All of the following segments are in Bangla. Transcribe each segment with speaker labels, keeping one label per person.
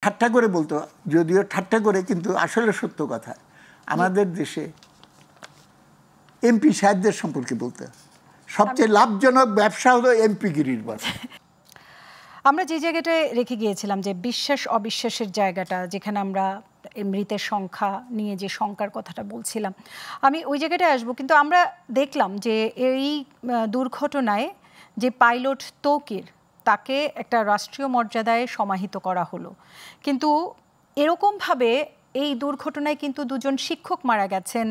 Speaker 1: ঠাট্টা করে বলতো, যদিও ঠাট্টা করে কিন্তু আসলে সত্য কথা। আমাদের দেশে এমপি সাহেবদের সম্পর্কে বলতে সবচেয়ে লাভজনক ব্যবসা হলো এমপিগিরির বসে।
Speaker 2: আমরা যে জায়গাটায় রেখে গিয়েছিলাম যে বিশ্বাস অবিশ্বাসের জায়গাটা, যেখানে আমরা মৃতের সংখ্যা নিয়ে যে শঙ্কার কথাটা বলছিলাম, আমি ওই জায়গাটায় আসবো। কিন্তু আমরা দেখলাম যে এই দুর্ঘটনায় যে পাইলট তৌকির, তাকে একটা রাষ্ট্রীয় মর্যাদায় সমাহিত করা হলো, কিন্তু এরকমভাবে এই দুর্ঘটনায় কিন্তু দুজন শিক্ষক মারা গেছেন।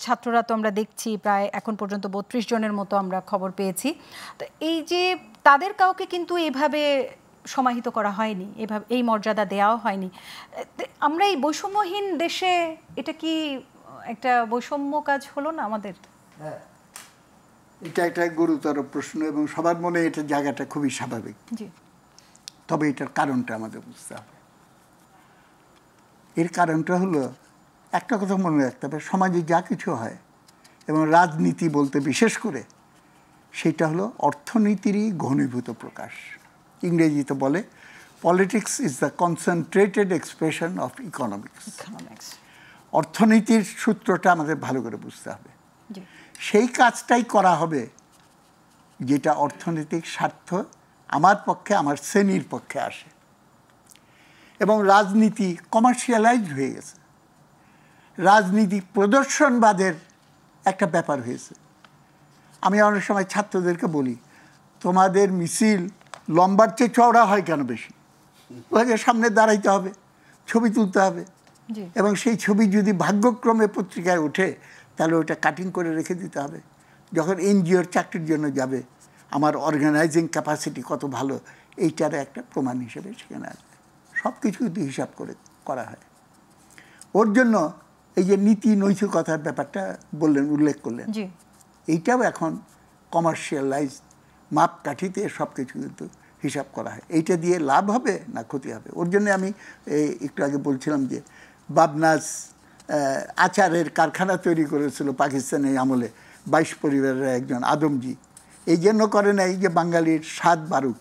Speaker 2: ছাত্ররা তো আমরা দেখছি প্রায় এখন পর্যন্ত ৩২ জনের মতো আমরা খবর পেয়েছি। তো এই যে তাদের কাউকে কিন্তু এভাবে সমাহিত করা হয়নি, এভাবে এই মর্যাদা দেওয়াও হয়নি। আমরা এই বৈষম্যহীন দেশে এটা কি একটা বৈষম্য কাজ হলো না আমাদের?
Speaker 1: হ্যাঁ, এটা একটা গুরুতর প্রশ্ন এবং সবার মনে এটা জায়গাটা খুবই স্বাভাবিক। তবে এটার কারণটা আমাদের বুঝতে হবে। এর কারণটা হলো, একটা কথা মনে রাখতে হবে, সমাজে যা কিছু হয় এবং রাজনীতি বলতে বিশেষ করে, সেটা হলো অর্থনীতিরই ঘনীভূত প্রকাশ। ইংরেজিতে বলে politics is the concentrated expression of economics. অর্থনীতির সূত্রটা আমাদের ভালো করে বুঝতে হবে। সেই কাজটাই করা হবে যেটা অর্থনৈতিক স্বার্থ আমার পক্ষে, আমার শ্রেণীর পক্ষে আসে। এবং রাজনীতি কমার্শিয়ালাইজড হয়ে গেছে, রাজনীতি প্রদর্শনবাদের একটা ব্যাপার হয়েছে। আমি অনেক সময় ছাত্রদেরকে বলি, তোমাদের মিছিল লম্বার চেয়ে চওড়া হয় কেন বেশি? ওকে সামনে দাঁড়াইতে হবে, ছবি তুলতে হবে, এবং সেই ছবি যদি ভাগ্যক্রমে পত্রিকায় ওঠে তাহলে ওটা কাটিং করে রেখে দিতে হবে। যখন এনজিওর চাকরির জন্য যাবে, আমার অর্গানাইজিং ক্যাপাসিটি কত ভালো, এইটার একটা প্রমাণ হিসেবে সেখানে আসবে। সব কিছু কিন্তু হিসাব করে করা হয়। ওর জন্য এই যে নীতি নৈতিকতার ব্যাপারটা বললেন, উল্লেখ করলেন, এইটাও এখন কমার্শিয়ালাইজ মাপকাঠিতে সব কিছু কিন্তু হিসাব করা হয়। এইটা দিয়ে লাভ হবে না ক্ষতি হবে। ওর জন্য আমি একটু আগে বলছিলাম যে বাবনাস আচারের কারখানা তৈরি করেছিল পাকিস্তানের আমলে 22 পরিবারের একজন আদমজি। এই জন্য করে নাই যে বাঙালির স্বাদ বারুক,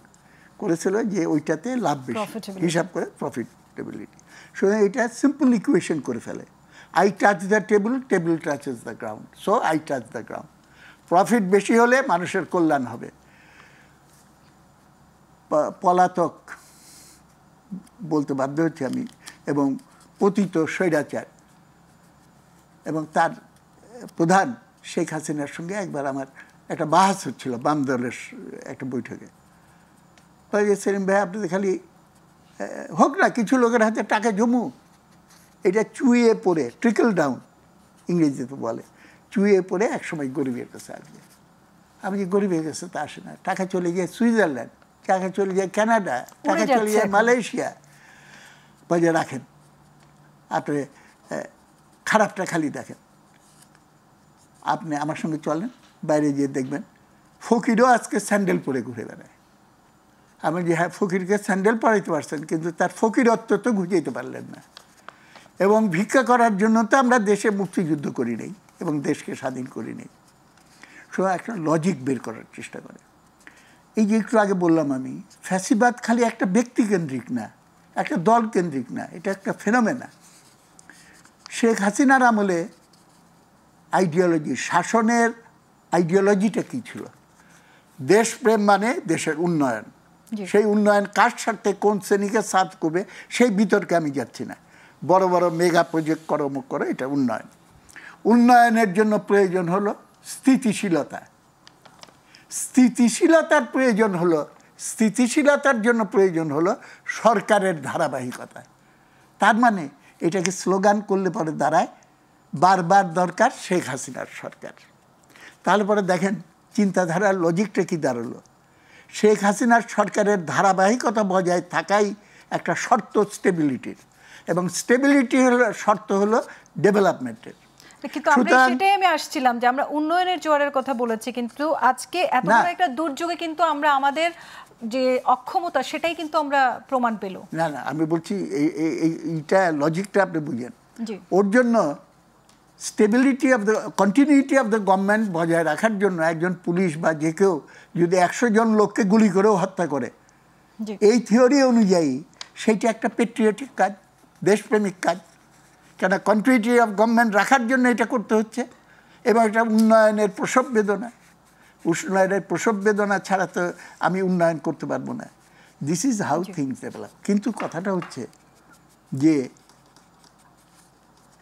Speaker 1: করেছিল যে ওইটাতে লাভ বেশি হিসাব করে, প্রফিটেবিলিটি। সুতরাং এটা সিম্পল ইকুয়েশন করে ফেলে। I touch the table, table touches the ground, so I touch the ground. Profit বেশি হলে মানুষের কল্যাণ হবে। পলাতক বলতে বাধ্য হচ্ছি আমি, এবং পতিত স্বৈরাচার এবং তার প্রধান শেখ হাসিনার সঙ্গে একবার আমার একটা বাহাস হচ্ছিল বাম দলের একটা বৈঠকে। সেলিম ভাই, আপনাদের খালি হোক না, কিছু লোকের হাতে টাকা জমু, এটা চুইয়ে পড়ে, ট্রিকল ডাউন ইংরেজিতে বলে, চুইয়ে পড়ে একসময় গরিবের কাছে আসবে। আমি যে গরিবের কাছে তা আসে না, টাকা চলে যায় সুইজারল্যান্ড, টাকা চলে যায় কানাডা, টাকা চলে যায় মালয়েশিয়া। বাজে রাখেন, আপনি খারাপটা খালি দেখেন। আপনি আমার সঙ্গে চলেন, বাইরে গিয়ে দেখবেন ফকিরও আজকে স্যান্ডেল পরে ঘুরে বেড়ায়। আমি যে হ্যাঁ, ফকিরকে স্যান্ডেল পরাইতে পারছেন, কিন্তু তার ফকিরত্ব তো ঘুচাইতে পারলেন না। এবং ভিক্ষা করার জন্য তো আমরা দেশে মুক্তিযুদ্ধ করি নেই এবং দেশকে স্বাধীন করি নেই। সো একটা লজিক বের করার চেষ্টা করে। এই যে একটু আগে বললাম আমি, ফ্যাসিবাদ খালি একটা ব্যক্তিকেন্দ্রিক না, একটা দল কেন্দ্রিক না, এটা একটা ফেনোমেনা। শেখ হাসিনার আমলে আইডিওলজি, শাসনের আইডিওলজিটা কী ছিল? দেশপ্রেম মানে দেশের উন্নয়ন। সেই উন্নয়ন কার স্বার্থে, কোন শ্রেণীকে সার্ভ করবে, সেই বিতর্কে আমি যাচ্ছি না। বড় বড় মেগা প্রজেক্ট করো করো, এটা উন্নয়ন। উন্নয়নের জন্য প্রয়োজন হলো স্থিতিশীলতা। স্থিতিশীলতার প্রয়োজন হলো, স্থিতিশীলতার জন্য প্রয়োজন হলো সরকারের ধারাবাহিকতা। তার মানে এটাকে স্লোগান করলে পরে দাঁড়ায় বারবার দরকার শেখ হাসিনার সরকার। তাহলে পরে দেখেন চিন্তাধারার লজিকটা কি দাঁড়ালো। শেখ হাসিনার সরকারের ধারাবাহিকতা বজায় থাকাই একটা শর্ত স্টেবিলিটির, এবং স্টেবিলিটি হলো শর্ত হলো ডেভেলপমেন্টের।
Speaker 2: কিন্তু আমরা সেটাই আমি আসছিলাম যে আমরা উন্নয়নের জোয়ারের কথা বলেছি, কিন্তু আজকে এত বড় একটা দুর্যোগে কিন্তু আমরা আমাদের যে অক্ষমতা সেটাই কিন্তু আমরা প্রমাণ পেল
Speaker 1: না। না, আমি বলছি এইটা লজিকটা আপনি বুঝেন। ওর জন্য stability of the continuity of the government বজায় রাখার জন্য একজন পুলিশ বা যে কেউ যদি 100 জন লোককে গুলি করেও হত্যা করে, এই থিওরি অনুযায়ী সেইটা একটা পেট্রিয়টিক কাজ, দেশপ্রেমিক কাজ, কেন কন্টিনিউটি অফ গভর্নমেন্ট রাখার জন্য এটা করতে হচ্ছে। এবং এটা উন্নয়নের প্রসব বেদনা, উন্নয়নের প্রসব বেদনা ছাড়া তো আমি উন্নয়ন করতে পারবো না। This is how things develop. কিন্তু কথাটা হচ্ছে যে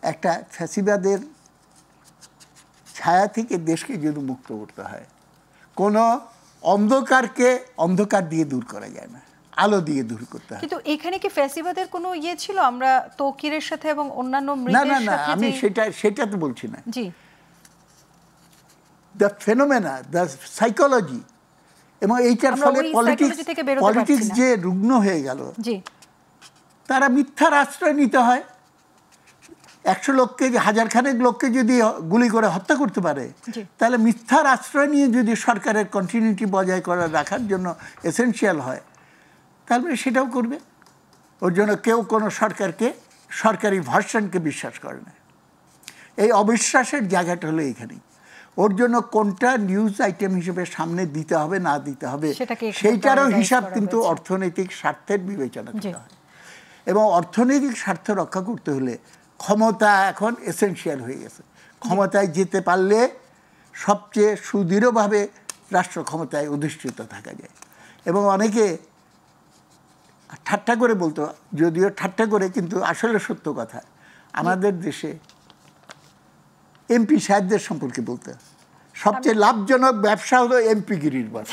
Speaker 1: একটা ফ্যাসিবাদের ছায়া থেকে দেশকে যদি মুক্ত করতে হয়, কোনো অন্ধকারকে অন্ধকার দিয়ে দূর করা যায় না, আলো দিয়ে দূর করতে হয়।
Speaker 2: কিন্তু এখানে কি ফ্যাসিবাদের কোনো ইয়ে ছিল? আমরা তৌকিরের সাথে এবং অন্যান্য
Speaker 1: না
Speaker 2: মৃতের
Speaker 1: না না,
Speaker 2: সাথে
Speaker 1: আমি সেটা তো বলছি না।
Speaker 2: জি,
Speaker 1: দ্য ফেনোমেনা, দ্য সাইকোলজি, এবং এইটার ফলে পলিটিক্স যে রুগ্ন হয়ে গেল,
Speaker 2: জি,
Speaker 1: তারা মিথ্যার আশ্রয় নিতে হয়। 100 লোককে, 1000 খানেক লোককে যদি গুলি করে হত্যা করতে পারে, তাহলে মিথ্যার আশ্রয় নিয়ে যদি সরকারের কন্টিনিউটি বজায় করে রাখার জন্য এসেনশিয়াল হয়, তাহলে সেটাও করবে। ওর জন্য কেউ কোনো সরকারকে, সরকারি ভার্সনকে বিশ্বাস করে না। এই অবিশ্বাসের জায়গাটা হলো এইখানেই। ওর জন্য কোনটা নিউজ আইটেম হিসেবে সামনে দিতে হবে না দিতে হবে, সেইটারও হিসাব কিন্তু অর্থনৈতিক স্বার্থের বিবেচনা করতে হয়। এবং অর্থনৈতিক স্বার্থ রক্ষা করতে হলে ক্ষমতা এখন এসেনশিয়াল হয়ে গেছে। ক্ষমতায় যেতে পারলে সবচেয়ে সুদৃঢ়ভাবে রাষ্ট্র ক্ষমতায় অধিষ্ঠিত থাকা যায়। এবং অনেকে ঠাট্টা করে বলতো, যদিও ঠাট্টা করে, কিন্তু আসলে সত্য কথা, আমাদের দেশে এমপি সাহেবদের সম্পর্কে বলতে সবচেয়ে লাভজনক ব্যবসা হলো এমপি গিরির বস।